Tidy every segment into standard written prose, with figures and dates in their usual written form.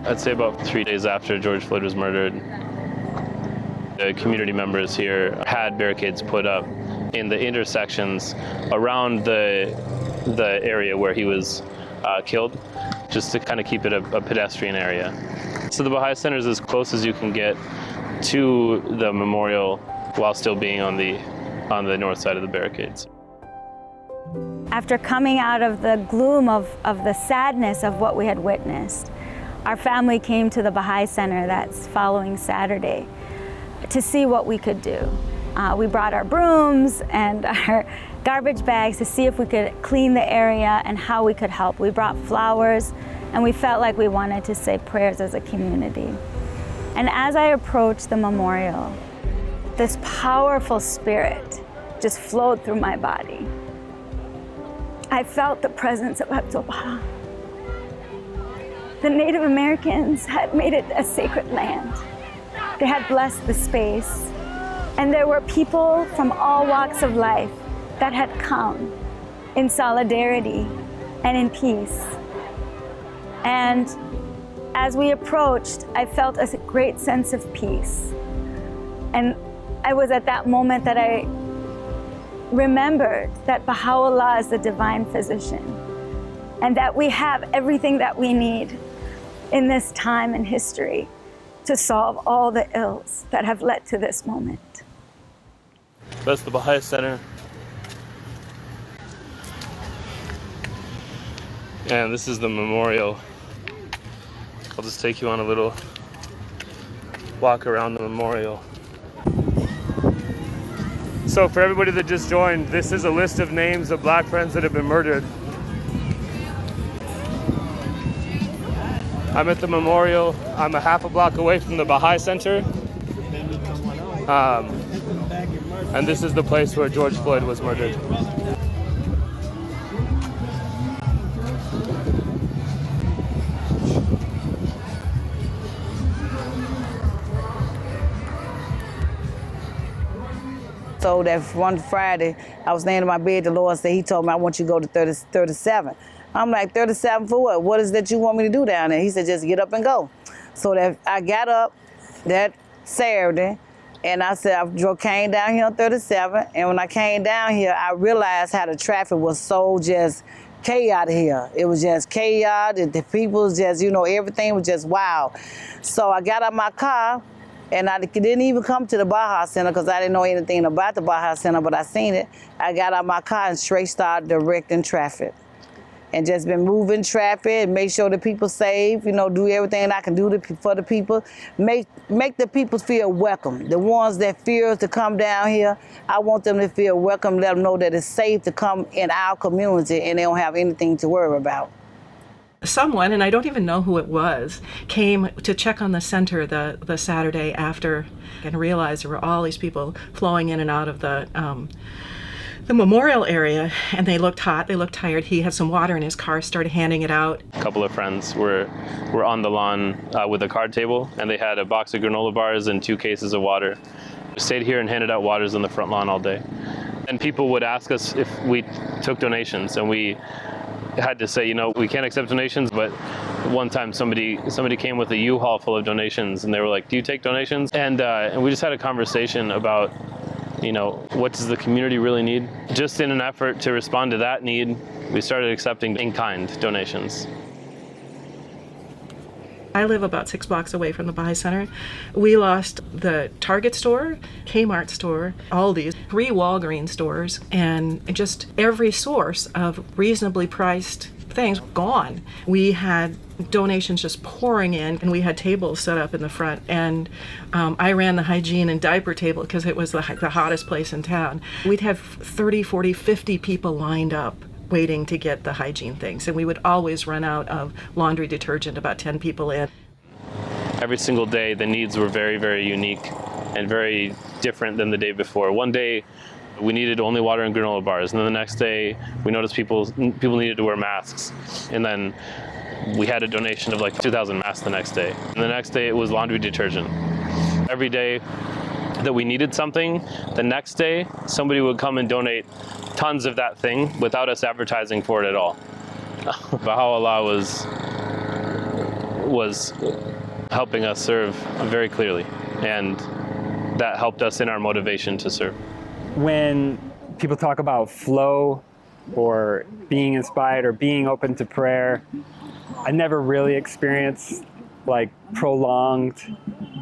I'd say about 3 days after George Floyd was murdered, the community members here had barricades put up in the intersections around the area where he was killed, just to kind of keep it a pedestrian area. So the Baha'i Center is as close as you can get to the memorial while still being on the north side of the barricades. After coming out of the gloom of the sadness of what we had witnessed, our family came to the Baha'i Center that following Saturday to see what we could do. We brought our brooms and our garbage bags to see if we could clean the area and how we could help. We brought flowers, and we felt like we wanted to say prayers as a community. And as I approached the memorial, this powerful spirit just flowed through my body. I felt the presence of Abdu'l-Baha. The Native Americans had made it a sacred land. They had blessed the space. And there were people from all walks of life that had come in solidarity and in peace. And as we approached, I felt a great sense of peace. And I was at that moment that I remembered that Baha'u'llah is the divine physician, and that we have everything that we need in this time in history to solve all the ills that have led to this moment. That's the Baha'i Center. And this is the memorial. I'll just take you on a little walk around the memorial. So for everybody that just joined, this is a list of names of black friends that have been murdered. I'm at the memorial. I'm a half a block away from the Baha'i Center. And this is the place where George Floyd was murdered. So that one Friday, I was laying in my bed, the Lord said, he told me, I want you to go to 37. I'm like, 37 for what? What is that you want me to do down there? He said, just get up and go. So that I got up that Saturday, and I said, I came down here on 37, and when I came down here, I realized how the traffic was so just chaotic here. It was just chaos, the people was just, everything was just wild. So I got out my car, and I didn't even come to the Baha'i Center because I didn't know anything about the Baha'i Center, but I seen it. I got out my car and straight started directing traffic. And just been moving traffic, make sure the people safe, do everything I can do for the people. Make the people feel welcome. The ones that fear to come down here, I want them to feel welcome, let them know that it's safe to come in our community and they don't have anything to worry about. Someone, and I don't even know who it was, came to check on the center the Saturday after and realized there were all these people flowing in and out of the memorial area, and they looked hot, they looked tired. He had some water in his car, started handing it out. A couple of friends were on the lawn with a card table, and they had a box of granola bars and 2 cases of water. We stayed here and handed out waters on the front lawn all day. And people would ask us if we took donations, and we had to say, we can't accept donations, but one time somebody came with a U-Haul full of donations, and they were like, do you take donations? And we just had a conversation about, what does the community really need? Just in an effort to respond to that need, we started accepting in-kind donations. I live about 6 blocks away from the Baha'i Center. We lost the Target store, Kmart store, Aldi's, 3 Walgreens stores, and just every source of reasonably priced things gone. We had donations just pouring in, and we had tables set up in the front, and I ran the hygiene and diaper table because it was the hottest place in town. We'd have 30, 40, 50 people lined up waiting to get the hygiene things, and we would always run out of laundry detergent, about 10 people in. Every single day the needs were very, very unique and very different than the day before. One day we needed only water and granola bars, and then the next day we noticed people needed to wear masks, and then we had a donation of like 2,000 masks the next day. And the next day it was laundry detergent. Every day that we needed something, the next day somebody would come and donate tons of that thing without us advertising for it at all. Baha'u'llah was helping us serve very clearly, and that helped us in our motivation to serve. When people talk about flow or being inspired or being open to prayer, I never really experienced like prolonged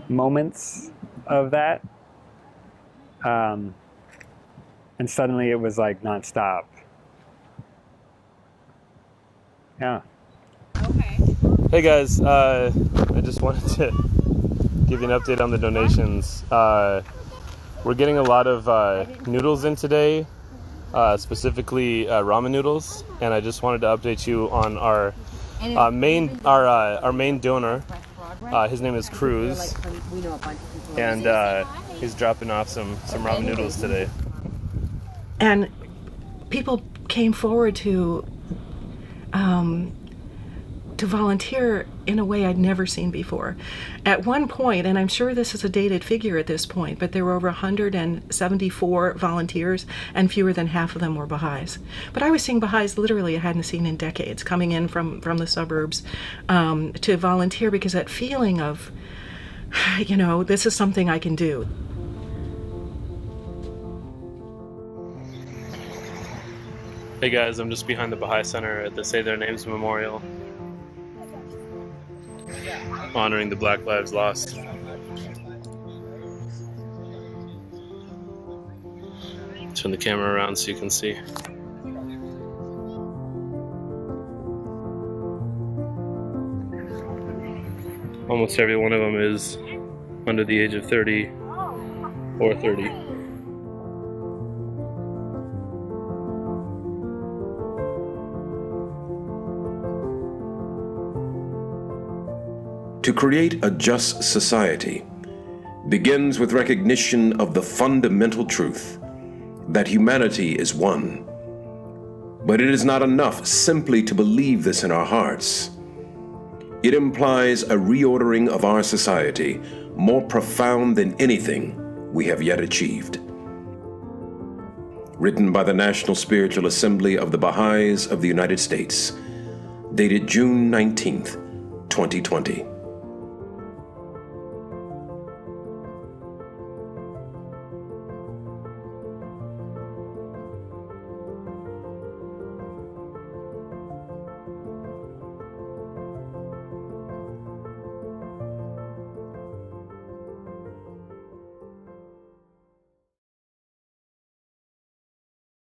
moments of that. And suddenly it was like nonstop. Yeah. Hey guys, I just wanted to give you an update on the donations. We're getting a lot of noodles in today, specifically ramen noodles, and I just wanted to update you on our main donor. His name is Cruz, and he's dropping off some ramen noodles today. And people came forward to volunteer in a way I'd never seen before. At one point, and I'm sure this is a dated figure at this point, but there were over 174 volunteers, and fewer than half of them were Baha'is. But I was seeing Baha'is literally I hadn't seen in decades, coming in from the suburbs to volunteer, because that feeling of, this is something I can do. Hey guys, I'm just behind the Baha'i Center at the Say Their Names Memorial, honoring the Black Lives Lost. Turn the camera around so you can see. Almost every one of them is under the age of 30 or 30. To create a just society begins with recognition of the fundamental truth that humanity is one. But it is not enough simply to believe this in our hearts. It implies a reordering of our society more profound than anything we have yet achieved. Written by the National Spiritual Assembly of the Baha'is of the United States, dated June 19th, 2020.